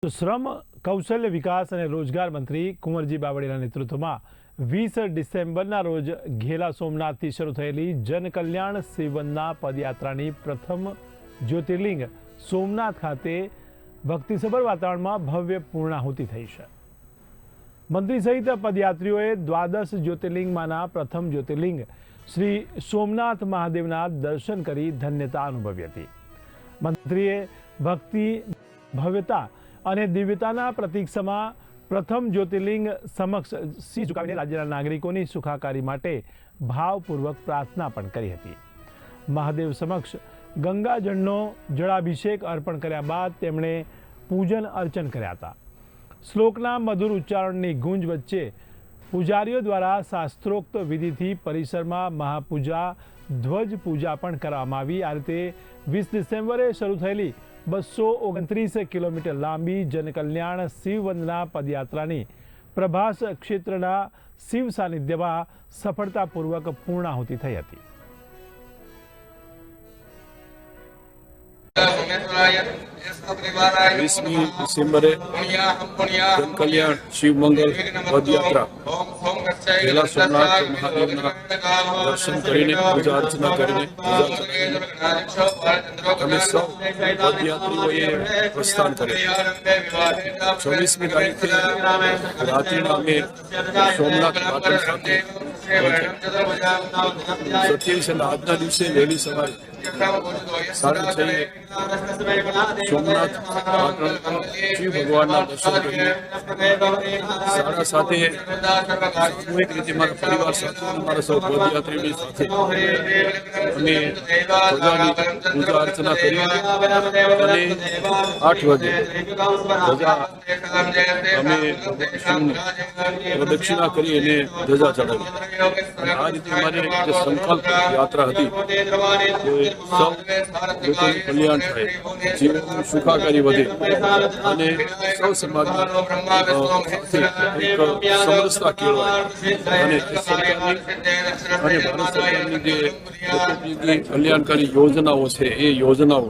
શ્રમ કૌશલ્ય વિકાસ અને રોજગાર મંત્રી કુંવરજી બાવળિયાના નેતૃત્વમાં 20 ડિસેમ્બરના રોજ ઘેલા સોમનાથથી શરૂ થયેલી જનકલ્યાણ શિવવંદના પદયાત્રાની પ્રથમ જ્યોતિર્લિંગ સોમનાથ ખાતે ભક્તિસભર વાતાવરણમાં ભવ્ય પૂર્ણાહુતિ થઈ છે। મંત્રી સહિત પદયાત્રીઓએ દ્વાદશ જ્યોતિર્લિંગમાંના પ્રથમ જ્યોતિર્લિંગ શ્રી સોમનાથ મહાદેવના દર્શન કરી ધન્યતા અનુભવી હતી। મંત્રીએ ભક્તિ, ભવ્યતા અને દિવ્યતાના પ્રતીક સમા પ્રથમ જ્યોતિર્લિંગ સમક્ષ શીશ ઝુકાવીને રાજ્યના નાગરિકોની સુખાકારી માટે ભાવપૂર્વક પ્રાર્થના પણ કરી હતી। મહાદેવ સમક્ષ ગંગાજળનો જળાભિષેક અર્પણ કર્યા બાદ તેમણે પૂજન અર્ચન કર્યા હતા। શ્લોકના મધુર ઉચ્ચારણની ગુંજ વચ્ચે પૂજારીઓ દ્વારા શાસ્ત્રોક્ત વિધિથી પરિસરમાં મહાપૂજા, ધ્વજ પૂજા પણ કરવામાં આવી। આ રીતે 20 ડિસેમ્બરે શરૂ થયેલી 229 કિલોમીટર લાંબી જનકલ્યાણ શિવવંદના પદયાત્રાની પ્રભાસ ક્ષેત્રના શિવ સાનિધ્યમાં સફળતાપૂર્વક પૂર્ણાહુતિ થઈ હતી। 20મી ડિસેમ્બરે જનકલ્યાણ શિવ મંગલ પદયાત્રા ઘેલા સોમનાથ મહાદેવના દર્શન કરીને પૂજા અર્ચના કરીને અમે સૌ પદયાત્રીઓએ પ્રસ્થાન કર્યું। 24મી તારીખે રાત્રિના અમે સોમનાથ પાટણ ખાતે 27 અને આજના દિવસે વહેલી સવારે 6:30 સોમનાથ શિવ ભગવાનના દર્શન કરીને 7:30 સામૂહિક રીતે મારા પરિવાર સાથે મારા સૌ પદયાત્રીઓની સાથે અમે ધજાની પૂજા અર્ચના કરી અને 8 વાગે ધજા અમે પ્રદક્ષિણા કરી અને ધજા ચડાવી। આ રીતે અમારી જે સંકલ્પ યાત્રા હતી સૌ લોકોનું કલ્યાણ થાય, જીવનની સુખાકારી વધે અને સૌ સમાજમાં એક સમરસતા કેળવાય અને સરકારની અને ભારત સરકારની જે કલ્યાણકારી યોજનાઓ છે એ યોજનાઓ